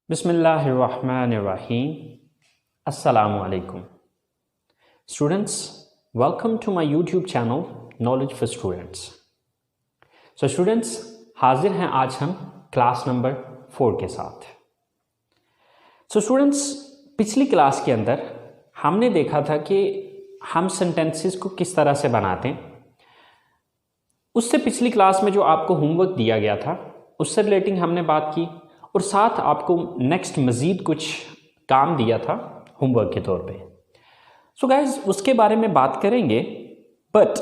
Bismillahirrahmanirrahim. Assalamu alaikum. Students, welcome to my YouTube channel Knowledge for Students. So students, हाजिर हैं आज हम class number 4 के साथ. So students, पिछली क्लास के अंदर हमने देखा था कि हम सेंटेंसेस को किस तरह से बनाते हैं. उससे पिछली क्लास में जो आपको होमवर्क दिया गया था उससे रिलेटिंग हमने बात की और साथ आपको नेक्स्ट मज़ीद कुछ काम दिया था होमवर्क के तौर पे. सो गाइज उसके बारे में बात करेंगे, बट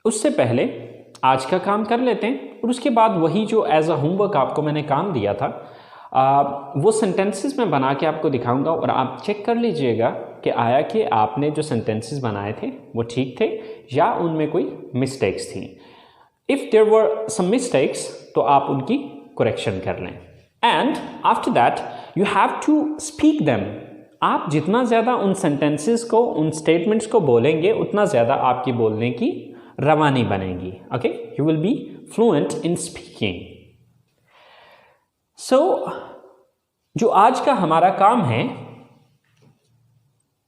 उससे पहले आज का काम कर लेते हैं और उसके बाद वही जो एज अ होमवर्क आपको मैंने काम दिया था वो सेंटेंसेस में बना के आपको दिखाऊंगा और आप चेक कर लीजिएगा कि आया कि आपने जो सेंटेंसेस बनाए थे वो ठीक थे या उनमें कोई मिस्टेक्स थी. If there were some mistakes तो आप उनकी करेक्शन कर लें. And after that you have to speak them. आप जितना ज़्यादा उन सेंटेंसेस को, उन स्टेटमेंट्स को बोलेंगे उतना ज़्यादा आपकी बोलने की रवानी बनेगी. Okay, you will be fluent in speaking. So जो आज का हमारा काम है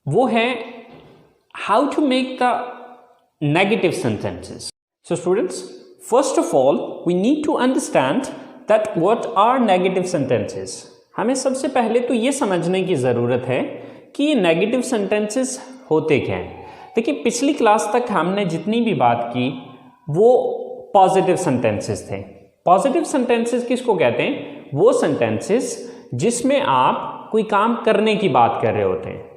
वो है how to make the negative sentences. So students, first of all we need to understand that what are negative sentences. हमें सबसे पहले तो ये समझने की ज़रूरत है कि ये नेगेटिव सेंटेंसेस होते क्या हैं. देखिए, पिछली क्लास तक हमने जितनी भी बात की वो पॉजिटिव सेंटेंसेस थे. पॉजिटिव सेंटेंसेस किसको कहते हैं? वो सेंटेंसेस जिसमें आप कोई काम करने की बात कर रहे होते हैं.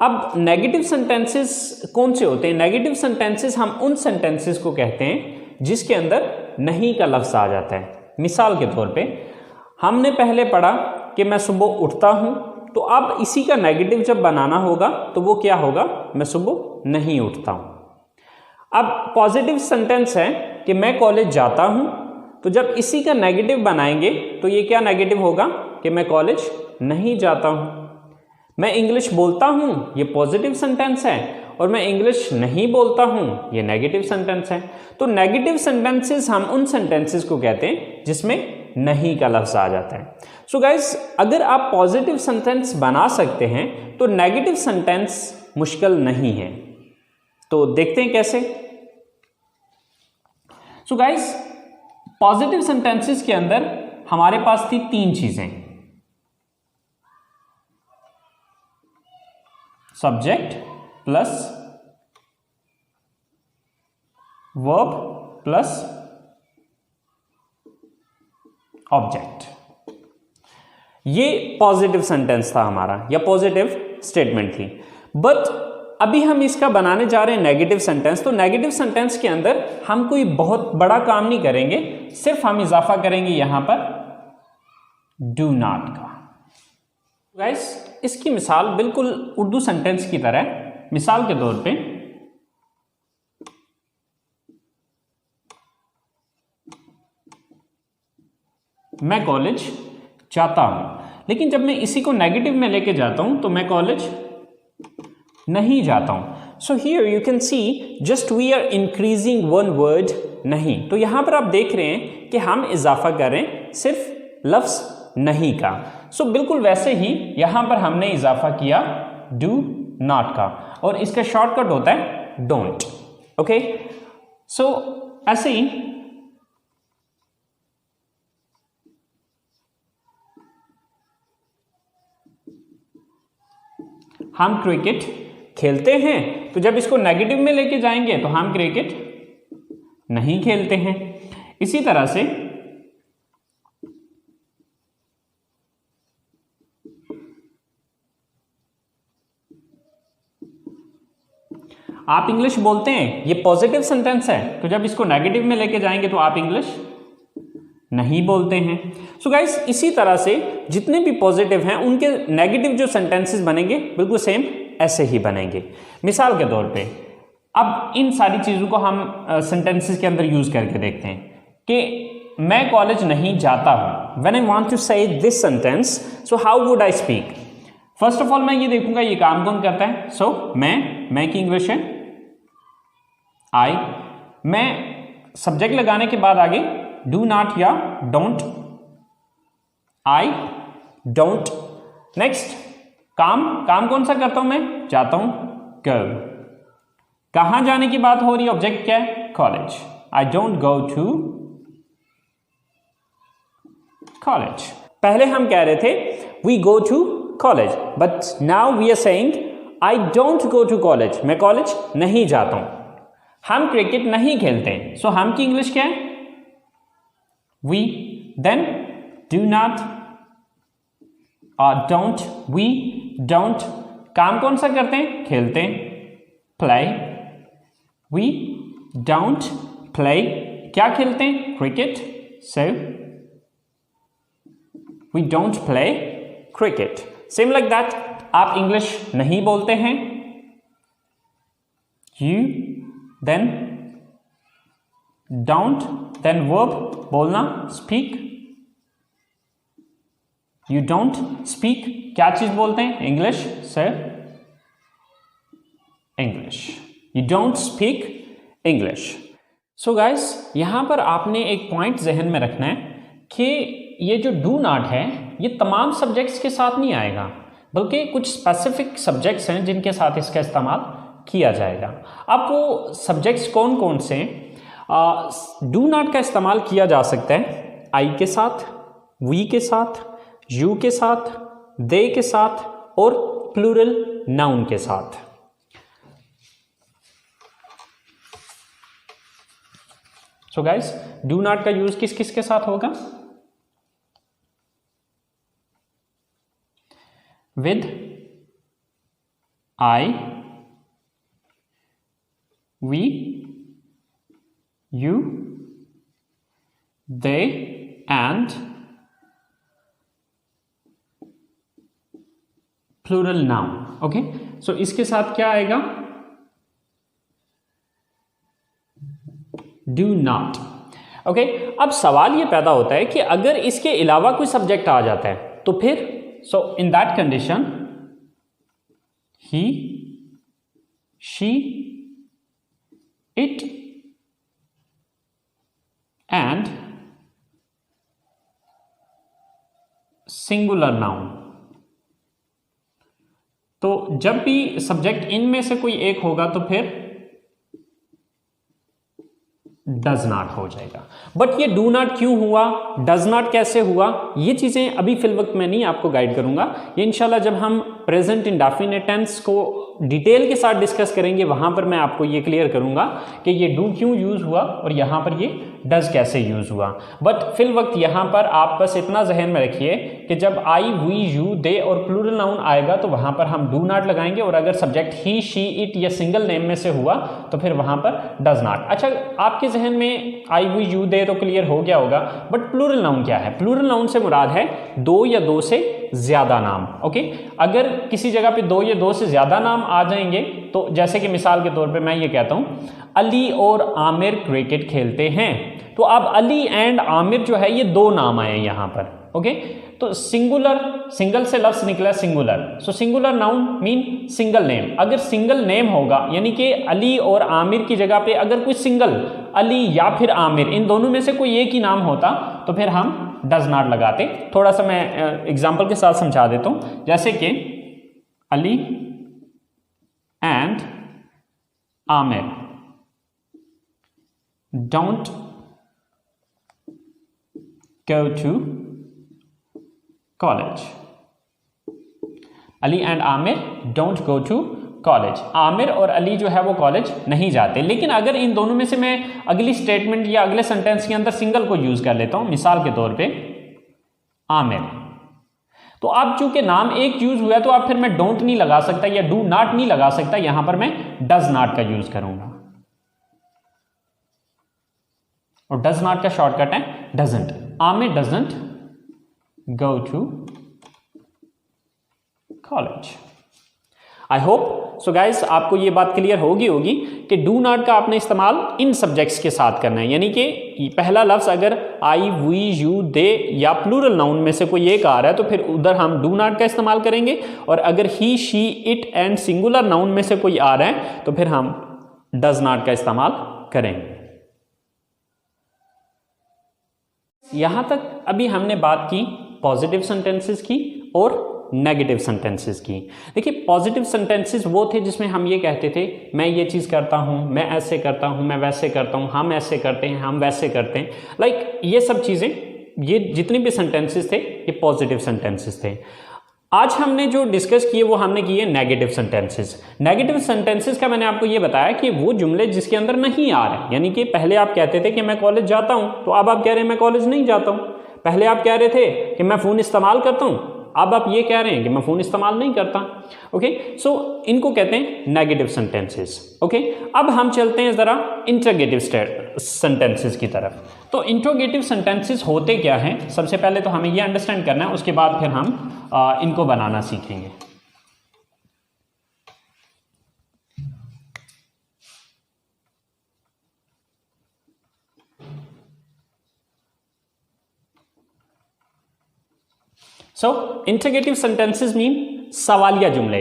अब नेगेटिव सेंटेंसेस कौन से होते हैं? नेगेटिव सेंटेंसेस हम उन सेंटेंसेस को कहते हैं जिसके अंदर नहीं का लफ्ज़ आ जाता है. मिसाल के तौर पे हमने पहले पढ़ा कि मैं सुबह उठता हूँ, तो अब इसी का नेगेटिव जब बनाना होगा तो वो क्या होगा? मैं सुबह नहीं उठता हूँ. अब पॉजिटिव सेंटेंस है कि मैं कॉलेज जाता हूँ, तो जब इसी का नेगेटिव बनाएंगे तो ये क्या नेगेटिव होगा कि मैं कॉलेज नहीं जाता हूँ. मैं इंग्लिश बोलता हूँ, ये पॉजिटिव सेंटेंस है, और मैं इंग्लिश नहीं बोलता हूँ, ये नेगेटिव सेंटेंस है. तो नेगेटिव सेंटेंसेस हम उन सेंटेंसेस को कहते हैं जिसमें नहीं का लफ्ज़ आ जाता है. सो गाइज, अगर आप पॉजिटिव सेंटेंस बना सकते हैं तो नेगेटिव सेंटेंस मुश्किल नहीं है. तो देखते हैं कैसे. सो गाइज, पॉजिटिव सेंटेंसेस के अंदर हमारे पास थी 3 चीजें: subject plus verb plus object. ये पॉजिटिव सेंटेंस था हमारा या पॉजिटिव स्टेटमेंट थी. बट अभी हम इसका बनाने जा रहे हैं नेगेटिव सेंटेंस. तो नेगेटिव सेंटेंस के अंदर हम कोई बहुत बड़ा काम नहीं करेंगे, सिर्फ हम इजाफा करेंगे यहां पर डू नॉट का. गाइस, इसकी मिसाल बिल्कुल उर्दू सेंटेंस की तरह. मिसाल के तौर पे मैं कॉलेज जाता हूं, लेकिन जब मैं इसी को नेगेटिव में लेके जाता हूं तो मैं कॉलेज नहीं जाता हूं. So here you can see just we are increasing one word नहीं. तो यहां पर आप देख रहे हैं कि हम इजाफा कर रहे हैं सिर्फ लफ्ज नहीं का. सो बिल्कुल वैसे ही यहां पर हमने इजाफा किया डू नॉट का, और इसका शॉर्टकट होता है डोंट. ओके, सो ऐसे ही हम क्रिकेट खेलते हैं, तो जब इसको नेगेटिव में लेके जाएंगे तो हम क्रिकेट नहीं खेलते हैं. इसी तरह से आप इंग्लिश बोलते हैं, ये पॉजिटिव सेंटेंस है, तो जब इसको नेगेटिव में लेके जाएंगे तो आप इंग्लिश नहीं बोलते हैं. सो गाइस, इसी तरह से जितने भी पॉजिटिव हैं उनके नेगेटिव जो सेंटेंसेस बनेंगे बिल्कुल सेम ऐसे ही बनेंगे. मिसाल के तौर पे अब इन सारी चीज़ों को हम सेंटेंसेस के अंदर यूज करके देखते हैं कि मैं कॉलेज नहीं जाता हूं. व्हेन आई वांट टू से this sentence, so how would I speak? First of all मैं ये देखूंगा ये काम कौन करता है. सो मैं की इंग्लिश है आई. मैं सब्जेक्ट लगाने के बाद आगे डू नॉट या डोंट आई डोंट। नेक्स्ट, काम कौन सा करता हूं मैं? जाता हूं, गो। कहां जाने की बात हो रही है? ऑब्जेक्ट क्या है? College. I don't go to college. पहले हम कह रहे थे we go to college, but now we are saying I don't go to college. मैं कॉलेज नहीं जाता हूं। हम क्रिकेट नहीं खेलते, सो हम की इंग्लिश क्या है? वी। देन डू नॉट और डोंट, वी डोंट। काम कौन सा करते हैं? खेलते हैं, प्ले। We don't play. क्या खेलते हैं? Cricket. So we don't play cricket. Same like that, आप इंग्लिश नहीं बोलते हैं, you, then don't, then verb बोलना, स्पीक। यू डोंट स्पीक, क्या चीज बोलते हैं? English. Sir English. You don't speak English. So guys, यहां पर आपने एक पॉइंट जहन में रखना है कि ये जो डू नॉट है ये तमाम सब्जेक्ट्स के साथ नहीं आएगा, बल्कि कुछ स्पेसिफिक सब्जेक्ट्स हैं जिनके साथ इसका इस्तेमाल किया जाएगा। अब वो सब्जेक्ट्स कौन कौन से? डू नॉट का इस्तेमाल किया जा सकता है आई के साथ, वी के साथ, यू के साथ, दे के साथ और प्लूरल नाउन के साथ। सो गाइस, डू नॉट का यूज किस किस के साथ होगा? With I, we, you, they and plural noun. Okay, so इसके साथ क्या आएगा? Do not. ओके, अब सवाल ये पैदा होता है कि अगर इसके अलावा कोई सब्जेक्ट आ जाता है तो फिर, so in that condition he, she, it and singular noun. तो जब भी सब्जेक्ट इनमें से कोई एक होगा तो फिर डज नॉट हो जाएगा। बट ये डू नॉट क्यों हुआ, डज नॉट कैसे हुआ, ये चीजें अभी फिल वक्त मैं नहीं आपको गाइड करूंगा। ये इंशाल्लाह जब हम प्रेजेंट इंडेफिनिट टेंस को डिटेल के साथ डिस्कस करेंगे वहां पर मैं आपको ये क्लियर करूंगा कि ये डू क्यों यूज हुआ और यहां पर ये डज कैसे यूज हुआ। बट फिल वक्त यहां पर आप बस इतना जहन में रखिए कि जब आई, वी, यू, दे और प्लूरल नाउन आएगा तो वहां पर हम डू नॉट लगाएंगे, और अगर सब्जेक्ट ही, शी, इट या सिंगल नेम में से हुआ तो फिर वहां पर डज नॉट। अच्छा, आपके जहन में आई, वी, यू, दे तो क्लियर हो गया होगा, बट प्लूरल नाउन क्या है? प्लूरल नाउन से मुराद है दो या दो से ज्यादा नाम। ओके, अगर किसी जगह पे दो या दो से ज्यादा नाम आ जाएंगे तो जैसे कि मिसाल के तौर पे मैं ये कहता हूं अली और आमिर क्रिकेट खेलते हैं, तो अब अली एंड आमिर जो है ये दो नाम आए यहां पर। ओके, तो सिंगुलर, सिंगल से लफ्ज निकला singular, so singular noun mean single name. अगर सिंगल नेम होगा यानी कि अली और आमिर की जगह पे अगर कोई सिंगल अली या फिर आमिर, इन दोनों में से कोई एक ही नाम होता तो फिर हम डज नॉट लगाते। थोड़ा सा मैं एग्जांपल के साथ समझा देता हूं, जैसे कि Ali and Aamir don't go to college. Ali and Aamir don't go to college. Aamir और अली जो है वो कॉलेज नहीं जाते। लेकिन अगर इन दोनों में से मैं अगली स्टेटमेंट या अगले सेंटेंस के अंदर सिंगल को यूज कर लेता हूं, मिसाल के तौर पे आमिर, तो अब चूंकि नाम एक यूज हुआ तो अब फिर मैं डोंट नहीं लगा सकता या डू नॉट नहीं लगा सकता, यहां पर मैं डज नॉट का यूज करूंगा, और डज नॉट का शॉर्टकट है doesn't. Aamir doesn't go to college. I hope so guys आपको ये बात क्लियर होगी कि डू नॉट का आपने इस्तेमाल इन सब्जेक्ट्स के साथ करना है, यानी कि पहला लफ्ज अगर आई, वी, यू, दे या प्लूरल नाउन में से कोई एक आ रहा है तो फिर उधर हम डू नॉट का इस्तेमाल करेंगे, और अगर he, she, it and singular noun में से कोई आ रहा है तो फिर हम डज नॉट का इस्तेमाल करेंगे। यहां तक अभी हमने बात की पॉजिटिव सेंटेंसेस की और नेगेटिव सेंटेंसेस की। देखिए पॉजिटिव सेंटेंसेस वो थे जिसमें हम ये कहते थे मैं ये चीज़ करता हूँ, मैं ऐसे करता हूँ, मैं वैसे करता हूँ, हम ऐसे करते हैं, हम वैसे करते हैं, लाइक ये सब चीज़ें, ये जितने भी सेंटेंसेस थे ये पॉजिटिव सेंटेंसेस थे। आज हमने जो डिस्कस किए वो हमने किए नेगेटिव सेंटेंसेस। नेगेटिव सेंटेंसेस का मैंने आपको ये बताया कि वो जुमले जिसके अंदर नहीं आ रहे, यानी कि पहले आप कहते थे कि मैं कॉलेज जाता हूँ, तो अब आप कह रहे हैं मैं कॉलेज नहीं जाता हूँ। पहले आप कह रहे थे कि मैं फ़ोन इस्तेमाल करता हूँ, अब आप ये कह रहे हैं कि मैं फ़ोन इस्तेमाल नहीं करता। ओके, सो इनको कहते हैं नेगेटिव सेंटेंसेस। ओके, अब हम चलते हैं ज़रा इंटरोगेटिव सेंटेंसेस की तरफ। तो इंटरोगेटिव सेंटेंसेस होते क्या हैं, सबसे पहले तो हमें ये अंडरस्टैंड करना है, उसके बाद फिर हम इनको बनाना सीखेंगे। सो इंटरोगेटिव सेंटेंसेस मीन सवालिया जुमले।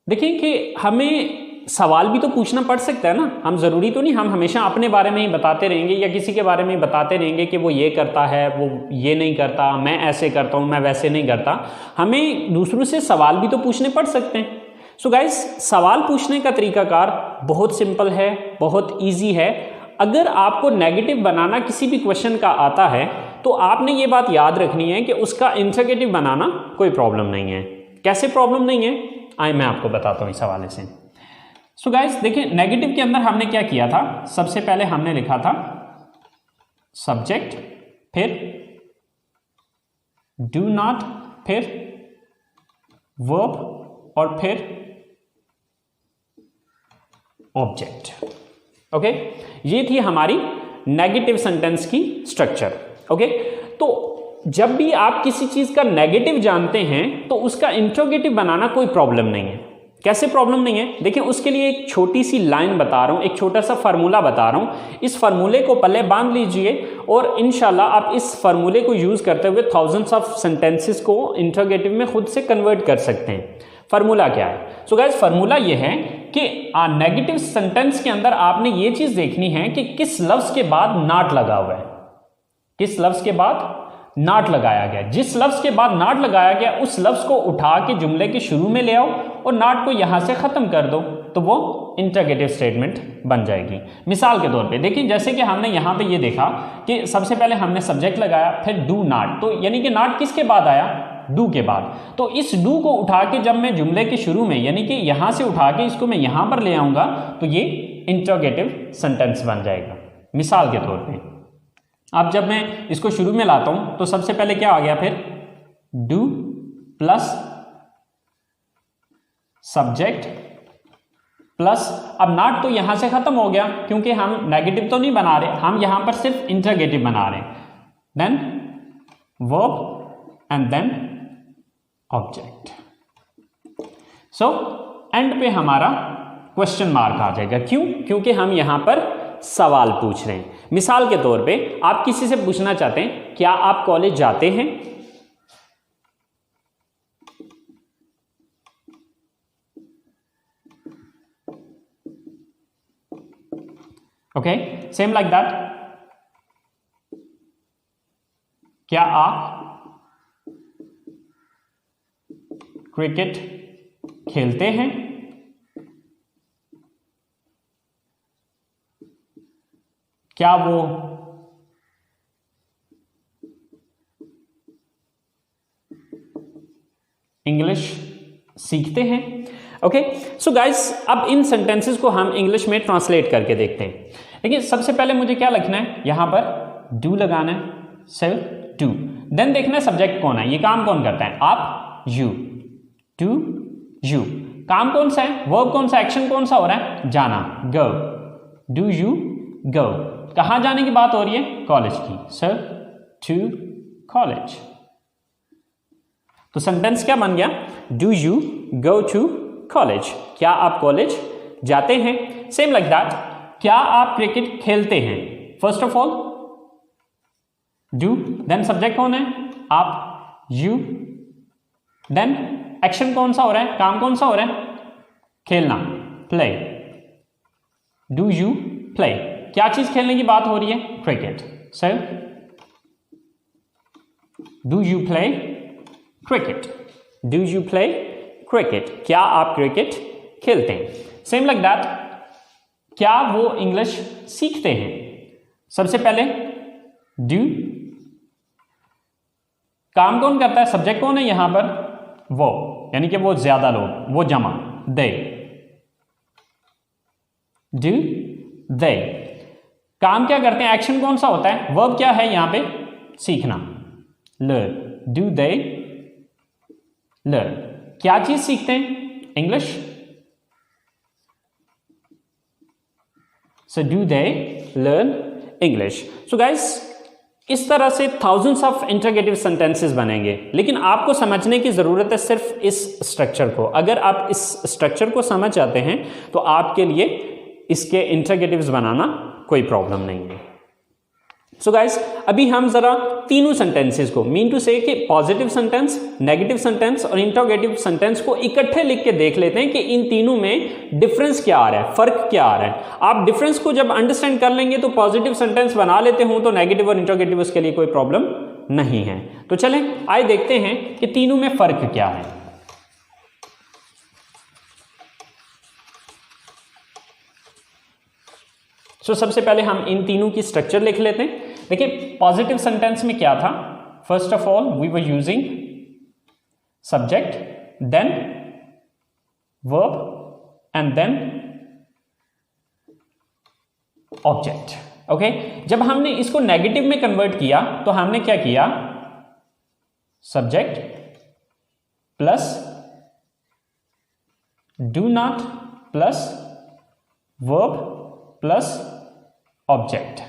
देखिए कि हमें सवाल भी तो पूछना पड़ सकता है ना, हम ज़रूरी तो नहीं हम हमेशा अपने बारे में ही बताते रहेंगे या किसी के बारे में ही बताते रहेंगे कि वो ये करता है, वो ये नहीं करता, मैं ऐसे करता हूँ, मैं वैसे नहीं करता। हमें दूसरों से सवाल भी तो पूछने पड़ सकते हैं। सो गाइस, सवाल पूछने का तरीकाकार बहुत सिंपल है, बहुत ईजी है। अगर आपको नेगेटिव बनाना किसी भी क्वेश्चन का आता है तो आपने ये बात याद रखनी है कि उसका इंटरोगेटिव बनाना कोई प्रॉब्लम नहीं है। कैसे प्रॉब्लम नहीं है, आइए मैं आपको बताता हूँ इस हवाले से। सो गाइस देखिए, नेगेटिव के अंदर हमने क्या किया था, सबसे पहले हमने लिखा था सब्जेक्ट, फिर डू नॉट, फिर वर्ब और फिर ऑब्जेक्ट। ओके, ये थी हमारी नेगेटिव सेंटेंस की स्ट्रक्चर। ओके, तो जब भी आप किसी चीज का नेगेटिव जानते हैं तो उसका इंट्रोगेटिव बनाना कोई प्रॉब्लम नहीं है। कैसे प्रॉब्लम नहीं है, देखिए उसके लिए एक छोटी सी लाइन बता रहा हूं, एक छोटा सा फार्मूला बता रहा हूं। इस फार्मूले को पहले बांध लीजिए और इंशाल्लाह आप इस फार्मूले को यूज करते हुए थाउजेंड्स ऑफ सेंटेंसेस को इंट्रोगेटिव में खुद से कन्वर्ट कर सकते हैं। फार्मूला क्या है? सो गाइस, फार्मूला ये है कि नेगेटिव सेंटेंस के अंदर आपने ये चीज देखनी है कि किस लफ्ज के बाद नॉट लगा हुआ है, किस लफ्ज के बाद नॉट लगाया गया। जिस लफ्ज के बाद नॉट लगाया गया उस लफ्ज को उठा के जुमले के शुरू में ले आओ और नॉट को यहां से खत्म कर दो, तो वो इंटरोगेटिव स्टेटमेंट बन जाएगी। मिसाल के तौर पे देखिए, जैसे कि हमने यहां पे ये देखा कि सबसे पहले हमने सब्जेक्ट लगाया, फिर डू नॉट, तो यानी कि नॉट किसके बाद आया? डू के बाद। तो इस डू को उठा के जब मैं जुमले के शुरू में, यानी कि यहां से उठा के इसको मैं यहां पर ले आऊंगा तो ये इंटरोगेटिव सेंटेंस बन जाएगा। मिसाल के तौर पे अब जब मैं इसको शुरू में लाता हूं तो सबसे पहले क्या आ गया? फिर डू प्लस सब्जेक्ट प्लस, अब नॉट तो यहां से खत्म हो गया क्योंकि हम नेगेटिव तो नहीं बना रहे, हम यहां पर सिर्फ इंटरोगेटिव बना रहे हैं। Then verb and then object. So end पे हमारा क्वेश्चन मार्क आ जाएगा। क्यों? क्योंकि हम यहां पर सवाल पूछ रहे हैं। मिसाल के तौर पे आप किसी से पूछना चाहते हैं क्या आप कॉलेज जाते हैं? ओके, सेम लाइक दैट, क्या आप क्रिकेट खेलते हैं? क्या वो इंग्लिश सीखते हैं? ओके, सो गाइस, अब इन सेंटेंसेस को हम इंग्लिश में ट्रांसलेट करके देखते हैं। देखिए सबसे पहले मुझे क्या लिखना है, यहां पर डू लगाना है, सिर्फ डू। देन देखना है सब्जेक्ट कौन है, ये काम कौन करता है? आप, यू, टू यू। काम कौन सा है? वर्ब कौन सा? एक्शन कौन सा हो रहा है? जाना, गो, डू यू गो। कहां जाने की बात हो रही है? कॉलेज की, सर टू कॉलेज। तो सेंटेंस क्या बन गया? Do you go to college? क्या आप कॉलेज जाते हैं? सेम लाइक दैट, क्या आप क्रिकेट खेलते हैं? First of all do, then subject कौन है? आप, यू, देन एक्शन कौन सा हो रहा है? काम कौन सा हो रहा है? खेलना, प्ले, डू यू प्ले। क्या चीज खेलने की बात हो रही है? Cricket, sir do you play cricket, do you play cricket, क्या आप क्रिकेट खेलते हैं। सेम लाइक दैट, क्या वो इंग्लिश सीखते हैं। सबसे पहले डू, काम कौन करता है, सब्जेक्ट कौन है यहां पर, वो, यानी कि वो ज्यादा लोग, वो जमा, दे, डू दे। काम क्या करते हैं, एक्शन कौन सा होता है, वर्ब क्या है यहां पे, सीखना, लर्न, डू दे लर्न। क्या चीज सीखते हैं, English, so do they learn English. So guys, इस तरह से थाउजेंड्स ऑफ इंटरोगेटिव सेंटेंसेस बनेंगे, लेकिन आपको समझने की जरूरत है सिर्फ इस स्ट्रक्चर को। अगर आप इस स्ट्रक्चर को समझ जाते हैं तो आपके लिए इसके इंटरोगेटिव्स बनाना कोई प्रॉब्लम नहीं है। सो गाइस, अभी हम जरा तीनों सेंटेंसेस को, मीन टू से कि पॉजिटिव सेंटेंस, नेगेटिव सेंटेंस और इंटरोगेटिव सेंटेंस को इकट्ठे लिख के देख लेते हैं कि इन तीनों में डिफरेंस क्या आ रहा है, फर्क क्या आ रहा है। आप डिफरेंस को जब अंडरस्टैंड कर लेंगे तो पॉजिटिव सेंटेंस बना लेते हो तो नेगेटिव और इंटरोगेटिव उसके लिए कोई प्रॉब्लम नहीं है। तो चलें आइए देखते हैं कि तीनों में फर्क क्या है। सबसे पहले हम इन तीनों की स्ट्रक्चर लिख लेते हैं। देखिए, पॉजिटिव सेंटेंस में क्या था, first of all we were using subject, then verb and then object. Okay, जब हमने इसको नेगेटिव में कन्वर्ट किया तो हमने क्या किया, subject plus do not plus verb plus object.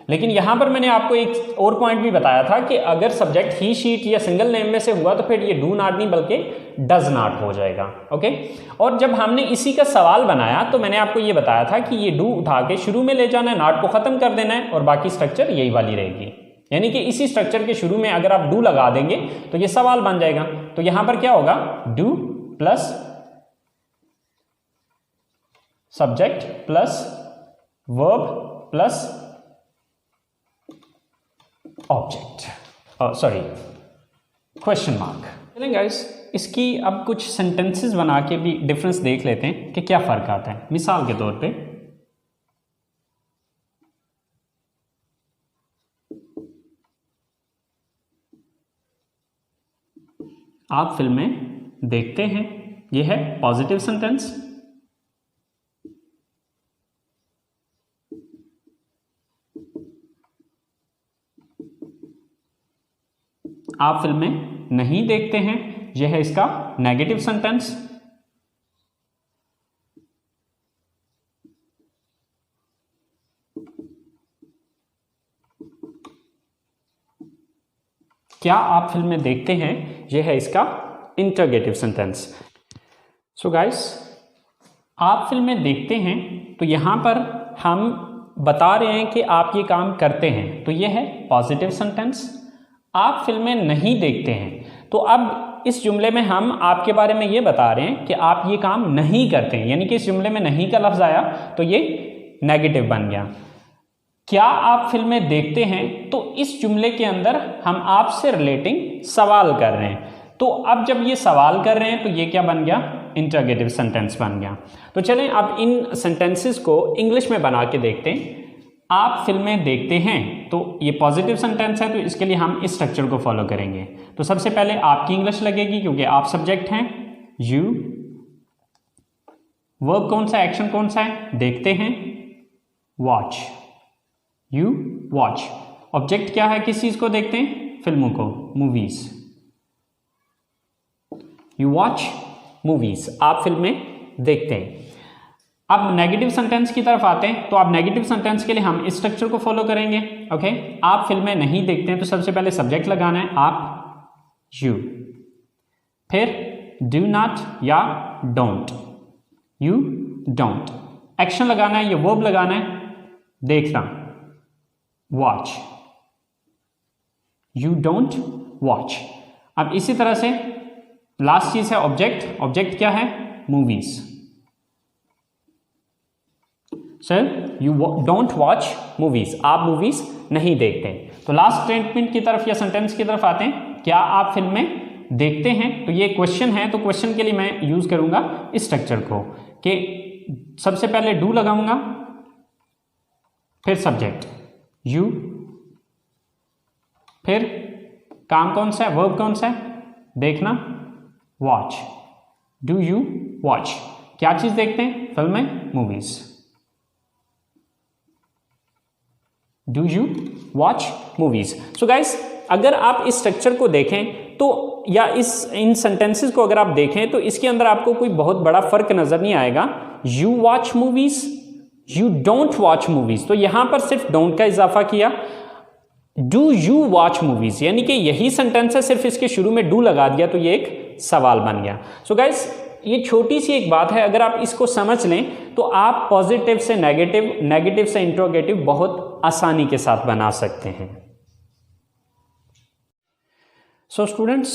लेकिन यहां पर मैंने आपको एक और पॉइंट भी बताया था कि अगर सब्जेक्ट ही, शीट या सिंगल नेम में से हुआ तो फिर ये डू नॉट नहीं बल्कि डज नॉट हो जाएगा। ओके, और जब हमने इसी का सवाल बनाया तो मैंने आपको ये बताया था कि ये डू उठा के शुरू में ले जाना है, नॉट को खत्म कर देना है और बाकी स्ट्रक्चर यही वाली रहेगी। यानी कि इसी स्ट्रक्चर के शुरू में अगर आप डू लगा देंगे तो ये सवाल बन जाएगा। तो यहां पर क्या होगा, do plus subject plus verb plus object, sorry question mark. चलें गाइस, इसकी अब कुछ सेंटेंसेस बना के भी डिफरेंस देख लेते हैं कि क्या फर्क आता है। मिसाल के तौर पे, आप फिल्में देखते हैं, यह है पॉजिटिव सेंटेंस। आप फिल्में नहीं देखते हैं, यह है इसका नेगेटिव सेंटेंस। क्या आप फिल्में देखते हैं, यह है इसका इंटरोगेटिव सेंटेंस। सो गाइस, आप फिल्में देखते हैं तो यहां पर हम बता रहे हैं कि आप ये काम करते हैं, तो यह है पॉजिटिव सेंटेंस। आप फिल्में नहीं देखते हैं, तो अब इस जुमले में हम आपके बारे में ये बता रहे हैं कि आप ये काम नहीं करते हैं, यानी कि इस जुमले में नहीं का लफ्ज आया तो ये नेगेटिव बन गया। क्या आप फिल्में देखते हैं, तो इस जुमले के अंदर हम आपसे रिलेटिंग सवाल कर रहे हैं। तो अब जब ये सवाल कर रहे हैं तो ये क्या बन गया, इंटरोगेटिव सेंटेंस बन गया। तो चलें अब इन सेंटेंसेस को इंग्लिश में बना के देखते हैं। आप फिल्में देखते हैं, तो ये पॉजिटिव सेंटेंस है, तो इसके लिए हम इस स्ट्रक्चर को फॉलो करेंगे। तो सबसे पहले आपकी इंग्लिश लगेगी क्योंकि आप सब्जेक्ट हैं, यू, वर्ब कौन सा, एक्शन कौन सा है, देखते हैं, वॉच, यू वॉच। ऑब्जेक्ट क्या है, किस चीज को देखते हैं, फिल्मों को, मूवीज, यू वॉच मूवीज, आप फिल्में देखते हैं। अब नेगेटिव सेंटेंस की तरफ आते हैं, तो आप नेगेटिव सेंटेंस के लिए हम इस स्ट्रक्चर को फॉलो करेंगे। ओके, आप फिल्में नहीं देखते हैं, तो सबसे पहले सब्जेक्ट लगाना है, आप, यू, फिर डू नॉट या डोंट, यू डोंट। एक्शन लगाना है, ये वर्ब लगाना है, देखना, वॉच, यू डोंट वॉच। अब इसी तरह से लास्ट चीज है ऑब्जेक्ट। ऑब्जेक्ट क्या है, movies. Sir you don't watch movies, आप मूवीज नहीं देखते। तो लास्ट स्टेटमेंट की तरफ या सेंटेंस की तरफ आते हैं, क्या आप फिल्में देखते हैं? तो ये क्वेश्चन है, तो क्वेश्चन के लिए मैं यूज करूंगा इस स्ट्रक्चर को कि सबसे पहले डू लगाऊंगा, फिर सब्जेक्ट यू, फिर काम कौन सा है, वर्ब कौन सा है, देखना, वॉच, डू यू वॉच, क्या चीज देखते हैं, फिल्में, movies, do you watch movies. So guys, अगर आप इस स्ट्रक्चर को देखें तो, या इन सेंटेंसेस को अगर आप देखें तो इसके अंदर आपको कोई बहुत बड़ा फर्क नजर नहीं आएगा। You watch movies, you don't watch movies, तो यहां पर सिर्फ डोंट का इजाफा किया। डू यू वॉच मूवीज, यानी कि यही सेंटेंस है, सिर्फ इसके शुरू में डू लगा दिया तो ये एक सवाल बन गया। सो गाइस, ये छोटी सी एक बात है, अगर आप इसको समझ लें तो आप पॉजिटिव से नेगेटिव, नेगेटिव से इंट्रोगेटिव बहुत आसानी के साथ बना सकते हैं। सो स्टूडेंट्स,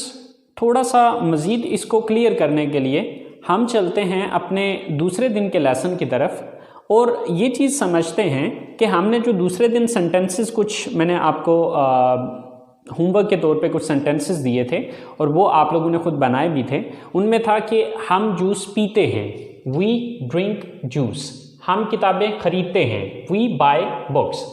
थोड़ा सा मज़ीद इसको क्लियर करने के लिए हम चलते हैं अपने दूसरे दिन के लेसन की तरफ और ये चीज़ समझते हैं कि हमने जो दूसरे दिन सेंटेंसेस, कुछ मैंने आपको होमवर्क के तौर पे कुछ सेंटेंसेस दिए थे और वो आप लोगों ने खुद बनाए भी थे। उनमें था कि हम जूस पीते हैं, वी ड्रिंक जूस, हम किताबें खरीदते हैं, वी बाय बुक्स,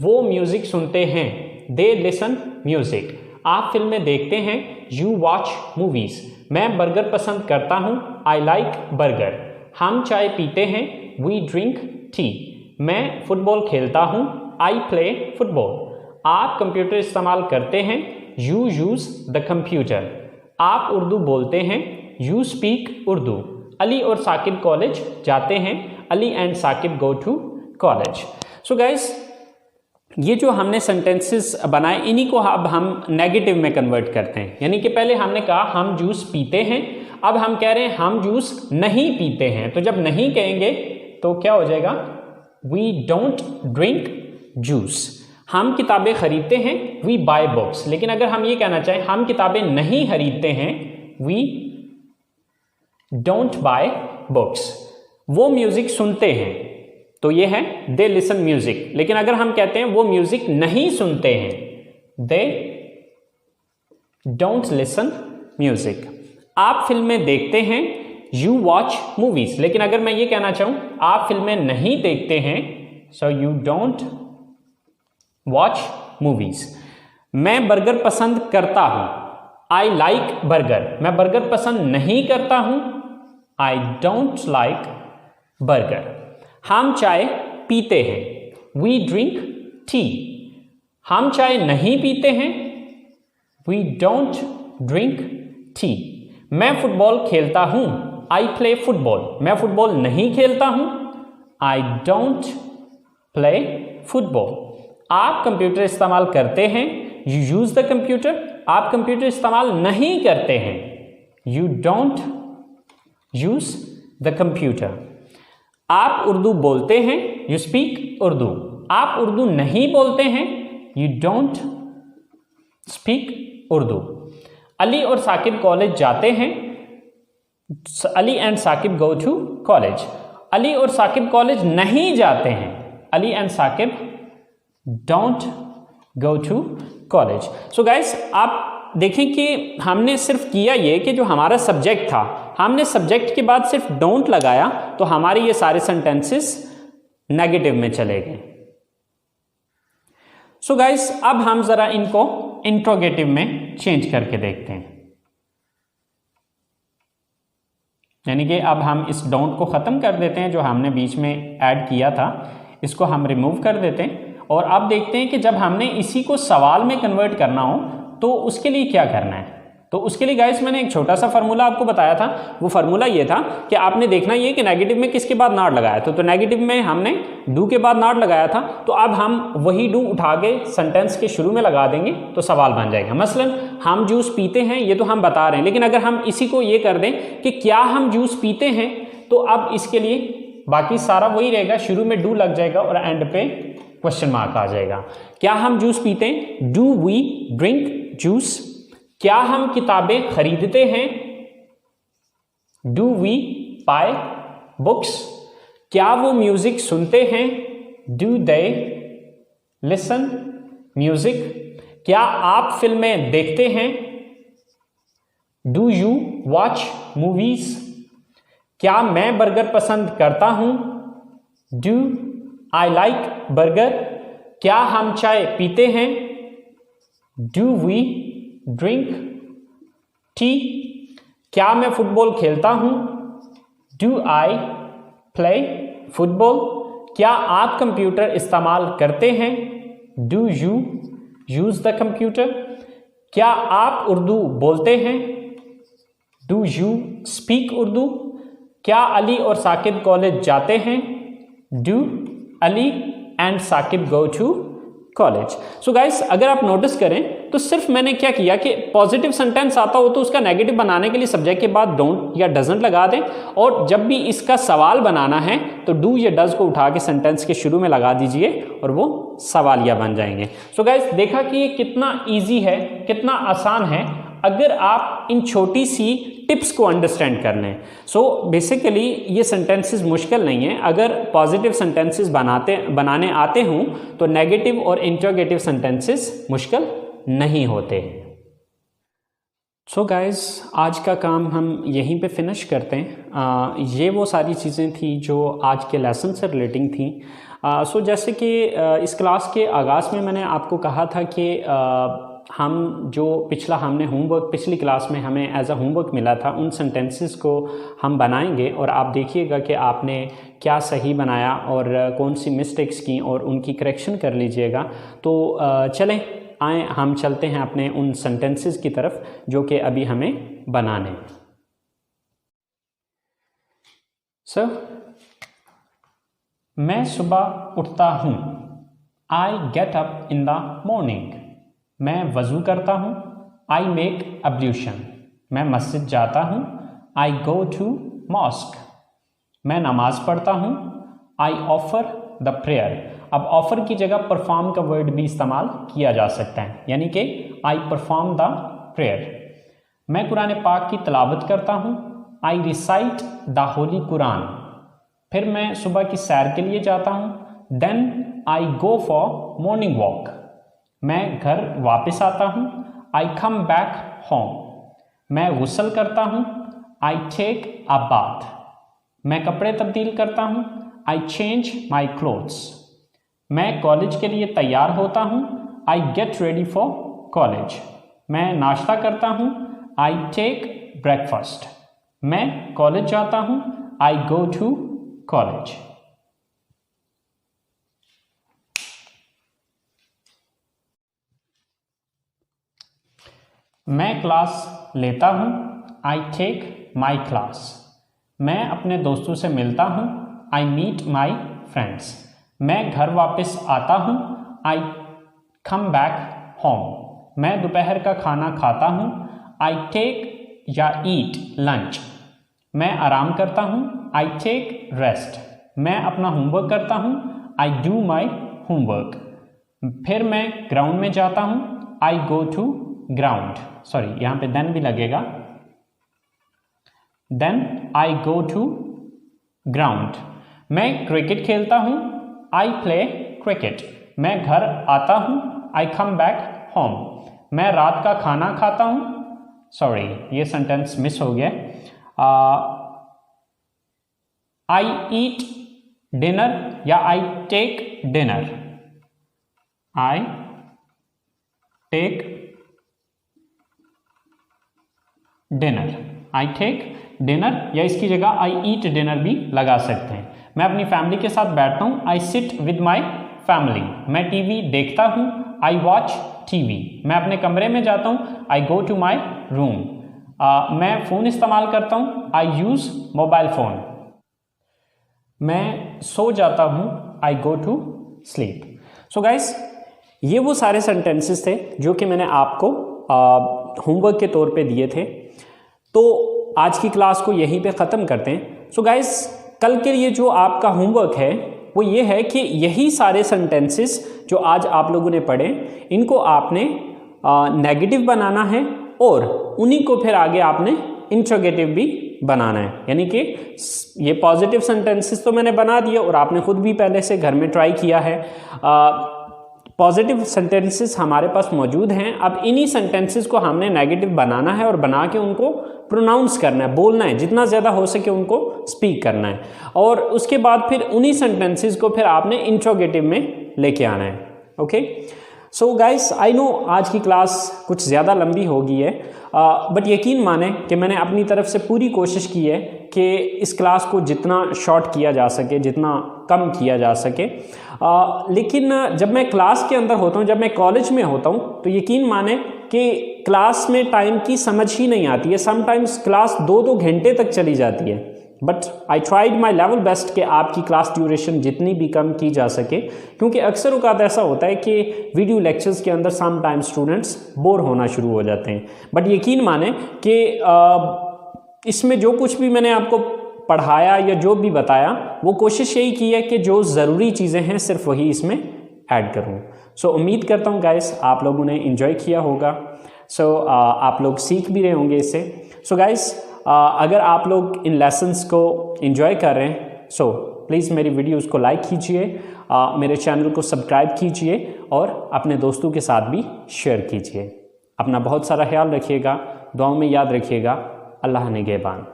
वो म्यूज़िक सुनते हैं, दे लिसन म्यूज़िक, आप फिल्में देखते हैं, यू वॉच मूवीज़, मैं बर्गर पसंद करता हूँ, आई लाइक बर्गर, हम चाय पीते हैं, वी ड्रिंक टी, मैं फुटबॉल खेलता हूँ, आई प्ले फुटबॉल, आप कंप्यूटर इस्तेमाल करते हैं, यू यूज़ द कंप्यूटर, आप उर्दू बोलते हैं, यू स्पीक उर्दू, अली और साकिब कॉलेज जाते हैं, Ali and Saqib go to college. So guys, ये जो हमने सेंटेंसेस बनाए इन्हीं को अब हम नेगेटिव में कन्वर्ट करते हैं। यानी कि पहले हमने कहा हम जूस पीते हैं, अब हम कह रहे हैं हम जूस नहीं पीते हैं। तो जब नहीं कहेंगे तो क्या हो जाएगा, वी डोंट ड्रिंक जूस। हम किताबें खरीदते हैं, वी बाय बुक्स। लेकिन अगर हम ये कहना चाहें हम किताबें नहीं खरीदते हैं, वी डोंट बाय बुक्स। वो म्यूजिक सुनते हैं, तो ये है दे लिसन म्यूजिक। लेकिन अगर हम कहते हैं वो म्यूजिक नहीं सुनते हैं, दे डोंट लिसन म्यूजिक। आप फिल्में देखते हैं, यू वॉच मूवीज। लेकिन अगर मैं ये कहना चाहूं आप फिल्में नहीं देखते हैं, so you don't watch movies. मैं बर्गर पसंद करता हूं, आई लाइक बर्गर। मैं बर्गर पसंद नहीं करता हूं, आई डोंट लाइक बर्गर। हम चाय पीते हैं, वी ड्रिंक टी। हम चाय नहीं पीते हैं, वी डोंट ड्रिंक टी। मैं फुटबॉल खेलता हूं, आई प्ले फुटबॉल। मैं फुटबॉल नहीं खेलता हूं, आई डोंट प्ले फुटबॉल। आप कंप्यूटर इस्तेमाल करते हैं, यू यूज द कंप्यूटर। आप कंप्यूटर इस्तेमाल नहीं करते हैं, you don't use the computer. आप उर्दू बोलते हैं, यू स्पीक उर्दू। आप उर्दू नहीं बोलते हैं, you don't speak Urdu. Ali और साकिब कॉलेज जाते हैं, Ali and Saqib go to college. Ali और साकिब कॉलेज नहीं जाते हैं, Ali and Saqib don't go to college. So guys, आप देखें कि हमने सिर्फ किया ये कि जो हमारा सब्जेक्ट था, हमने सब्जेक्ट के बाद सिर्फ डोंट लगाया, तो हमारे ये सारे सेंटेंसेस नेगेटिव में चले गए। सो गाइस, अब हम जरा इनको इंट्रोगेटिव में चेंज करके देखते हैं। यानी कि अब हम इस डोंट को ख़त्म कर देते हैं, जो हमने बीच में ऐड किया था, इसको हम रिमूव कर देते हैं। और अब देखते हैं कि जब हमने इसी को सवाल में कन्वर्ट करना हो तो उसके लिए क्या करना है। तो उसके लिए गाइस मैंने एक छोटा सा फार्मूला आपको बताया था। वो फार्मूला ये था कि आपने देखना ये कि नेगेटिव में किसके बाद नॉट लगाया था। तो नेगेटिव में हमने डू के बाद नॉट लगाया था, तो अब हम वही डू उठा के सेंटेंस के शुरू में लगा देंगे तो सवाल बन जाएगा। मसलन हम जूस पीते हैं, ये तो हम बता रहे हैं, लेकिन अगर हम इसी को ये कर दें कि क्या हम जूस पीते हैं, तो अब इसके लिए बाकी सारा वही रहेगा, शुरू में डू लग जाएगा और एंड पे क्वेश्चन मार्क आ जाएगा। क्या हम जूस पीते हैं, डू वी ड्रिंक जूस। क्या हम किताबें खरीदते हैं, डू वी बाय बुक्स। क्या वो म्यूजिक सुनते हैं, डू दे लिसन म्यूजिक? क्या आप फिल्में देखते हैं? Do you watch movies? क्या मैं बर्गर पसंद करता हूं? Do I like burger? क्या हम चाय पीते हैं? Do we drink tea? क्या मैं फुटबॉल खेलता हूं? Do I play football? क्या आप कंप्यूटर इस्तेमाल करते हैं? Do you use the computer? क्या आप उर्दू बोलते हैं? Do you speak Urdu? क्या अली और साकिब कॉलेज जाते हैं? Do Ali and Saqib go to college? So guys, अगर आप नोटिस करें तो सिर्फ मैंने क्या किया कि पॉजिटिव सेंटेंस आता हो तो उसका नेगेटिव बनाने के लिए सब्जेक्ट के बाद डोंट या डजंट लगा दें, और जब भी इसका सवाल बनाना है तो डू या डज को उठा के सेंटेंस के शुरू में लगा दीजिए और वो सवालिया बन जाएंगे। सो गाइस, देखा कि ये कितना ईजी है, कितना आसान है अगर आप इन छोटी सी टिप्स को अंडरस्टैंड कर लें। सो बेसिकली ये सेंटेंसेस मुश्किल नहीं है। अगर पॉजिटिव सेंटेंसेस बनाने आते हों तो नेगेटिव और इंटरोगेटिव सेंटेंसेस मुश्किल नहीं होते। सो गाइस, आज का काम हम यहीं पे फिनिश करते हैं। ये वो सारी चीज़ें थी जो आज के लेसन से रिलेटिंग थी। सो जैसे कि इस क्लास के आगाज़ में मैंने आपको कहा था कि हम जो हमने होमवर्क पिछली क्लास में हमें एज अ होमवर्क मिला था, उन सेंटेंसेस को हम बनाएंगे और आप देखिएगा कि आपने क्या सही बनाया और कौन सी मिस्टेक्स की और उनकी करेक्शन कर लीजिएगा। तो चलें आए हम चलते हैं अपने उन सेंटेंसेस की तरफ जो कि अभी हमें बनाने हैं। सर, मैं सुबह उठता हूँ। I get up in the morning. मैं वज़ू करता हूँ। I make ablution. मैं मस्जिद जाता हूँ। I go to mosque. मैं नमाज पढ़ता हूँ। I offer the prayer. अब ऑफर की जगह परफॉर्म का वर्ड भी इस्तेमाल किया जा सकता है, यानी कि आई परफॉर्म द प्रेयर। मैं कुरान पाक की तिलावत करता हूँ। I recite the holy Quran. फिर मैं सुबह की सैर के लिए जाता हूँ। Then I go for morning walk. मैं घर वापस आता हूँ। I come back home. मैं गुस्ल करता हूँ। I take a bath. मैं कपड़े तब्दील करता हूँ। I change my clothes. मैं कॉलेज के लिए तैयार होता हूँ। I get ready for college. मैं नाश्ता करता हूँ। I take breakfast. मैं कॉलेज जाता हूँ। I go to college. मैं क्लास लेता हूँ। I take my class. मैं अपने दोस्तों से मिलता हूँ। I meet my friends. मैं घर वापस आता हूँ। I come back home. मैं दोपहर का खाना खाता हूँ। आई टेक या ईट लंच। मैं आराम करता हूँ। I take rest. मैं अपना होमवर्क करता हूँ। I do my homework. फिर मैं ग्राउंड में जाता हूँ। I go to ground. Sorry, यहाँ पे देन भी लगेगा। Then I go to ground. मैं क्रिकेट खेलता हूँ। I play cricket. मैं घर आता हूँ। I come back home. मैं रात का खाना खाता हूँ। सॉरी, ये सेंटेंस मिस हो गया। आई ईट डिनर या I take dinner. I take dinner. I take dinner या इसकी जगह आई ईट डिनर भी लगा सकते हैं। मैं अपनी फैमिली के साथ बैठता हूँ। I sit with my family. मैं टीवी देखता हूँ। I watch TV. मैं अपने कमरे में जाता हूँ। I go to my room. मैं फ़ोन इस्तेमाल करता हूँ। I use mobile phone. मैं सो जाता हूँ। I go to sleep. So guys, ये वो सारे सेंटेंसेस थे जो कि मैंने आपको होमवर्क के तौर पे दिए थे। तो आज की क्लास को यहीं पे ख़त्म करते हैं। सो गाइस, कल के लिए जो आपका होमवर्क है वो ये है कि यही सारे सेंटेंसेस जो आज आप लोगों ने पढ़े, इनको आपने नेगेटिव बनाना है और उन्हीं को फिर आगे आपने इंट्रोगेटिव भी बनाना है। यानी कि ये पॉजिटिव सेंटेंसेस तो मैंने बना दिए और आपने खुद भी पहले से घर में ट्राई किया है। पॉजिटिव सेंटेंसेस हमारे पास मौजूद हैं। अब इन्हीं सेंटेंसेस को हमने नेगेटिव बनाना है और बना के उनको प्रोनाउंस करना है, बोलना है, जितना ज़्यादा हो सके उनको स्पीक करना है। और उसके बाद फिर उन्हीं सेंटेंसेस को फिर आपने इंट्रोगेटिव में लेके आना है। Okay, so guys, I know आज की क्लास कुछ ज़्यादा लंबी हो गई है, बट यकीन माने कि मैंने अपनी तरफ से पूरी कोशिश की है कि इस क्लास को जितना शॉर्ट किया जा सके, जितना कम किया जा सके। लेकिन जब मैं क्लास के अंदर होता हूँ, जब मैं कॉलेज में होता हूँ, तो यकीन माने कि क्लास में टाइम की समझ ही नहीं आती है। समटाइम्स क्लास 2-2 घंटे तक चली जाती है। But I tried my level best कि आपकी क्लास ड्यूरेशन जितनी भी कम की जा सके, क्योंकि अक्सर औक़ात ऐसा होता है कि वीडियो लेक्चर्स के अंदर सम टाइम स्टूडेंट्स बोर होना शुरू हो जाते हैं। बट यकीन माने कि इसमें जो कुछ भी मैंने आपको पढ़ाया या जो भी बताया, वो कोशिश यही की है कि जो ज़रूरी चीज़ें हैं सिर्फ वही इसमें ऐड करूँ। सो उम्मीद करता हूँ गाइस आप लोगों ने इन्जॉय किया होगा। सो आप लोग सीख भी रहे होंगे इससे। सो गाइस, अगर आप लोग इन लेसन्स को एंजॉय कर रहे हैं, सो प्लीज़ मेरी वीडियोस को लाइक कीजिए, मेरे चैनल को सब्सक्राइब कीजिए और अपने दोस्तों के साथ भी शेयर कीजिए। अपना बहुत सारा ख्याल रखिएगा, दुआओं में याद रखिएगा। अल्लाह निगहबान।